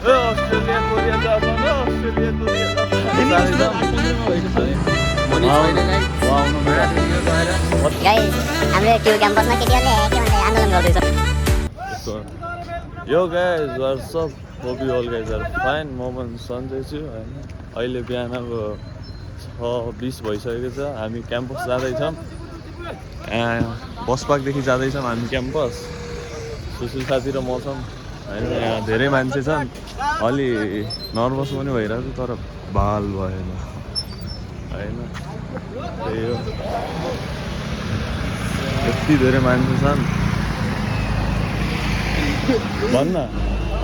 Australia Korea Japan Australia Korea हाम्रो त्यो क्याम्पसमा केटीहरूले के भन्छ आन्दोलन गर्दैछ। Yo guys what's up hope you all guys are fine. म पनि सन्चै छु होइन। अहिले बिहानको 6:20 भइसकेको छ। हामी क्याम्पस जाँदैछौँ। बस पार्कदेखि जाँदैछौँ हामी क्याम्पस। सुशील साथी र म छौँ होइन। यहाँ धेरै मान्छे छन्। अलि नर्भस पनि भइरहेको छु तर बाल भएन होइन। त्यही हो, यति धेरै मान्छे छन्। भन्न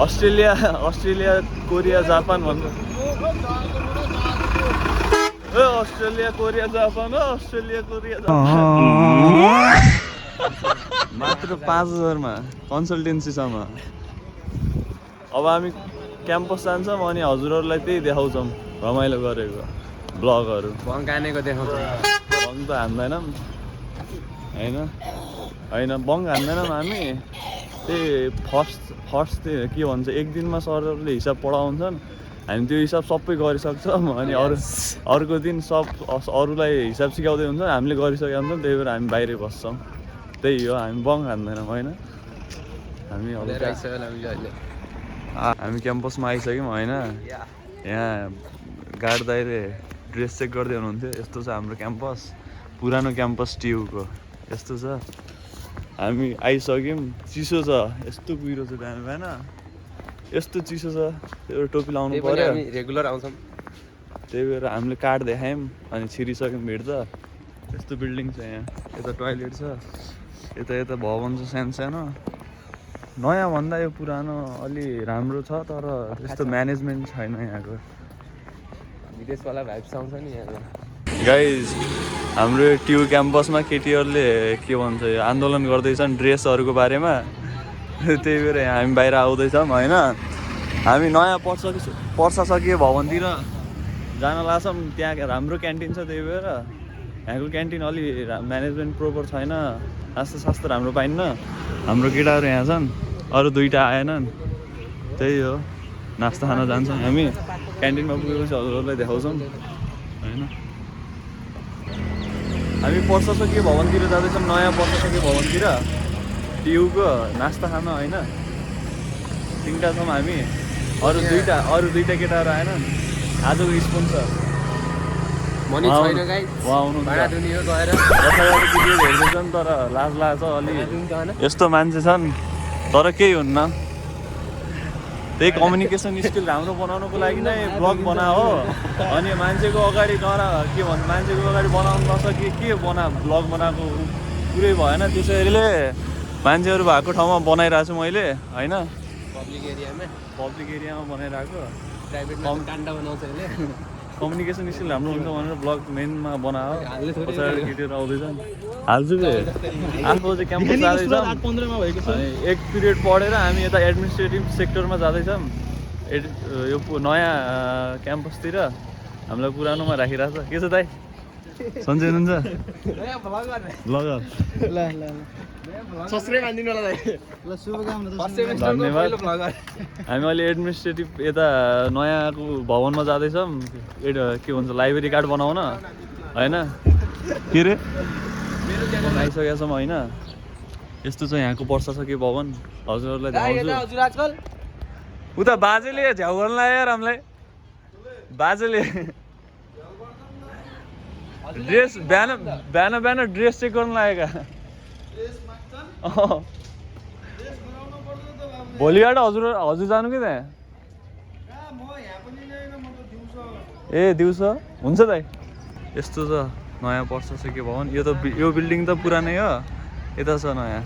अस्ट्रेलिया कोरिया जापान भन्छ। Australia Korea Japan Australia Korea Japan. मात्र 5,000मा कन्सल्टेन्सीसम्म। अब हामी क्याम्पस जान्छौँ अनि हजुरहरूलाई त्यही देखाउँछौँ रमाइलो गरेको ब्लगहरू। बङ्क हानेको देखाउँछौँ। बङ्क त हान्दैनौँ होइन बङ्क हान्दैनौँ हामी। त्यही फर्स्ट त्यही के भन्छ, एक दिनमा सरहरूले हिसाब पढाउँछन्, हामी त्यो हिसाब सबै गरिसक्छौँ। अनि अर्को दिन सब अरूलाई हिसाब सिकाउँदै हुन्छ, हामीले गरिसकेका हुन्छौँ। त्यही भएर हामी बाहिरै बस्छौँ। त्यही हो, हामी बङ्क हान्दैनौँ होइन। हामी क्याम्पसमा आइसक्यौँ होइन। यहाँ गार्ड दाइले ड्रेस चेक गर्दै हुनुहुन्थ्यो। यस्तो छ हाम्रो क्याम्पस, पुरानो क्याम्पस टियुको यस्तो छ। हामी आइसक्यौँ। चिसो छ, यस्तो कुहिरो छ बिहान बिहान, यस्तो चिसो छ। त्यो टोपी लाउनु पर्यो, हामी रेगुलर आउँछौँ। त्यही भएर हामीले कार्ड देखायौँ अनि छिरिसक्यौँ भिड त। यस्तो बिल्डिङ छ यहाँ। यता टोयलेट छ, यता भवन छ सानो सानो। नयाँ भन्दा यो पुरानो अलि राम्रो छ तर त्यस्तो म्यानेजमेन्ट छैन यहाँको। विदेशवाला भाइब्स आउँछ नि यहाँ। गाइज हाम्रो टियु क्याम्पसमा केटीहरूले के भन्छ आन्दोलन गर्दैछन् ड्रेसहरूको बारेमा। त्यही भएर हामी बाहिर आउँदैछौँ होइन। हामी नयाँ पर्सासकीय भवनतिर जान लाग्छौँ। त्यहाँ राम्रो क्यान्टिन छ, त्यही भएर यहाँको क्यान्टिन अलि म्यानेजमेन्ट प्रोपर छैन। नास्ता राम्रो पाइन्न। हाम्रो केटाहरू यहाँ छन्, अरू दुईवटा आएनन्। त्यही हो, नास्ता खान जान्छौँ हामी। क्यान्टिनमा पुगेपछि हजुरहरूलाई देखाउँछौँ होइन। हामी पर्सासकीय भवनतिर जाँदैछौँ, नयाँ पर्सासकीय भवनतिर टियुको नास्ता खान होइन। 3टा छौँ हामी, अरू दुईटा केटाहरू आएनन्। आजको स्पोन्सर मनी छैन गाइस। उहाँ आउनुहुन्छ गएर भिडियो हेर्दैछन् तर लाज लाग्छ अलि। यस्तो मान्छे छन् तर केही हुन्न। त्यही कम्युनिकेसन स्किल राम्रो बनाउनुको लागि नै ब्लग बना हो। अनि मान्छेको अगाडि के भन्छ, मान्छेको अगाडि बनाउनु नसके के ब्लग बनाएको पुरै भएन। त्यसैले मान्छेहरू भएको ठाउँमा बनाइरहेको छु मैले होइन। पब्लिक एरियामा बनाइरहेको। काण्ड बनाउँछ अहिले। कम्युनिकेसन स्किल राम्रो हुन्छ भनेर ब्लग मेनमा बनायो। पछाडि केटीहरू आउँदैछन्। हाल्छु के आफू चाहिँ क्याम्पस जाँदैछौँ। अनि 1 पिरियड पढेर हामी यता एडमिनिस्ट्रेटिभ सेक्टरमा जाँदैछौँ। यो नयाँ क्याम्पसतिर। हामीलाई पुरानोमा राखिरहेको छ। के छ दाइ, सन्चै हुनुहुन्छ? ब्लगर धन्यवाद। हामी अहिले एडमिनिस्ट्रेटिभ यता नयाँको भवनमा जाँदैछौँ। के भन्छ लाइब्रेरी कार्ड बनाउन होइन। के रे आइसकेका छौँ होइन। यस्तो छ यहाँको प्रशासकीय भवन। हजुरहरूलाई देखाउँछु। उता बाजेले झ्याउ गर्न लाग्यो हामीलाई। बाजेले ड्रेस बिहान ड्रेस चेक गर्न लागेका। भोलिबाट हजुर जानु कि त्यहाँ? ए दिउँसो हुन्छ दाइ। यस्तो छ नयाँ प्रशासकीय भवन। यो बिल्डिङ त पुरानै हो, यता छ नयाँ।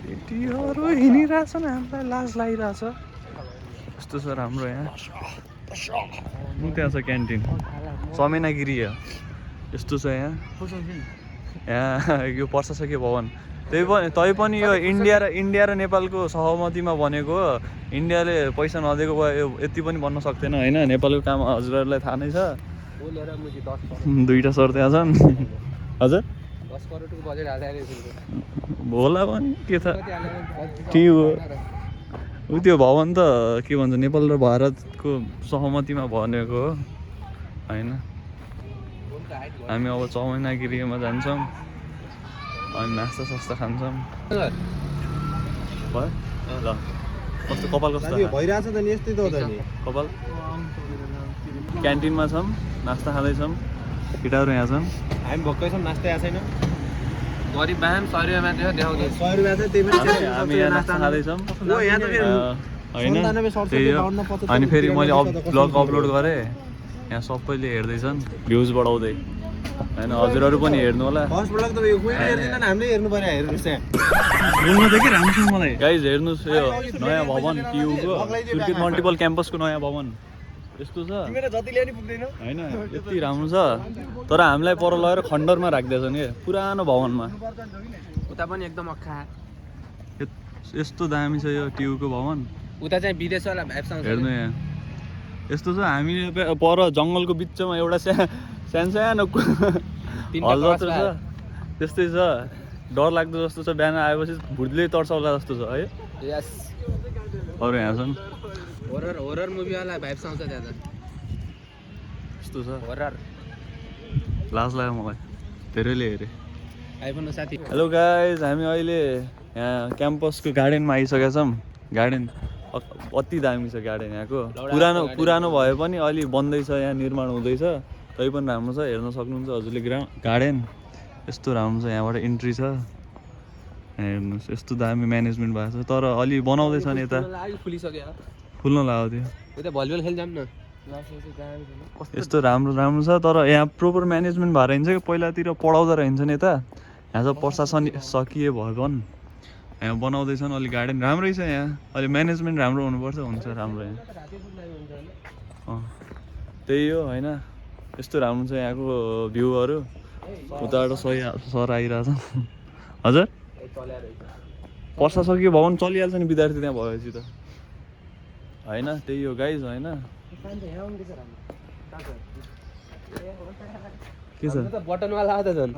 केटीहरू हिँडिरहेछन्, हामीलाई लाज लागिरहेछ। यस्तो छ राम्रो यहाँ। त्यहाँ छ क्यान्टिन समेनागिरी। यस्तो छ यहाँ यो प्रशासकीय भवन। तैपनि यो इन्डिया र नेपालको सहमतिमा बनेको हो। इन्डियाले पैसा नदिएको भए यो यति पनि बन्न सक्दैन होइन। नेपालको काम हजुरहरूलाई थाहा नै छ। 2टा सर त्यहाँ छन्। हजुर 10 करोडको बजेट हालेर होला पनि के छ टियु ऊ त्यो भवन त के भन्छ नेपाल र भारतको सहमतिमा बनेको हो होइन हामी अब चौमैनागिरीमा जान्छौँ अनि नास्ता सास्ता खान्छौँ भयो ल कस्तो कपाल कस्तो भइरहेछ त नि यस्तै त हो त नि कपाल क्यान्टिनमा छौँ नास्ता खाँदैछौँ केटाहरू यहाँ छन् हामी भक्कै छौँ नास्ता आएको छैन गरिब बाम 100 रुपैयाँ मात्र देखाउँदै 100 रुपियाँ चाहिँ त्यही पनि हामी यहाँ नास्ता खाँदैछौँ ओ यहाँ त फेरि होइन 97 67 त्यही हो 52 75 अनि फेरि मैले ब्लग अपलोड गरेँ यहाँ सबैले हेर्दैछन् भ्युज बढाउँदै होइन हजुरहरू पनि हेर्नु होला फर्स्ट ब्लग त यो कोही हेर्दैन हामीले हेर्नु पर्यो हेर्नुस् यहाँ बोल्नु थियो कि राम्रोसँग मलाई गाइज हेर्नुहोस् यो नयाँ भवन टियुको सुर्खेत मल्टिपल क्याम्पसको नयाँ भवन यस्तो छ तिमीले जति ल्याए नि पुग्दैन होइन यति राम्रो छ तर हामीलाई पर लगेर खण्डरमा राख्दैछन् क्या पुरानो भवनमा उता पनि एकदम अक्खा यस्तो दामी छ यो टियुको भवन उता चाहिँ विदेशवाला भाइब्स आउँछ हेर्नु यहाँ यस्तो छ हामी पर जङ्गलको बिचमा एउटा सानो हल जस्तो छ त्यस्तै छ डर लाग्दो जस्तो छ बिहान आएपछि भुत्लै तर्साउला जस्तो छ है यस अरू यहाँ छन् होरर मुभीवाला भाइब्स आउँछ त्यहाँ त यस्तो छ होरर लाज लाग्यो मलाई धेरैले हेरेँ आइफोन साथी हेलो गाइज हामी अहिले यहाँ क्याम्पसको गार्डनमा आइसकेका छौँ गार्डन अति दामी छ गार्डन यहाँको पुरानो भए पनि अलि बन्दैछ यहाँ निर्माण हुँदैछ तै पनि राम्रो छ हेर्न सक्नुहुन्छ हजुरले गार्डन यस्तो राम्रो छ यहाँबाट इन्ट्री छ हेर्नुहोस् यस्तो दामी म्यानेजमेन्ट भएको छ तर अलि बनाउँदैछ नि यता फुलिसक्यो फुल्न लाग्यो त्यो उता भलिबल खेल जाऊँ न यस्तो राम्रो छ तर यहाँ प्रोपर म्यानेजमेन्ट भएर हिँड्छ कि पहिलातिर पढाउँदा रहन्छ नि यता यहाँ चाहिँ प्रशासन सकिए भयो भने यहाँ बनाउँदैछन् अलि गार्डन राम्रै छ यहाँ अलि म्यानेजमेन्ट राम्रो हुनुपर्छ हुन्छ राम्रो यहाँ त्यही हो होइन यस्तो राम्रो छ यहाँको भ्यूहरू उताबाट सर आइरहेछ हजुर पर्सा सक्यो भवन चलिहाल्छ नि विद्यार्थी त्यहाँ भएपछि त होइन त्यही हो गाइज होइन के छ बटनवाला आउँछ झन्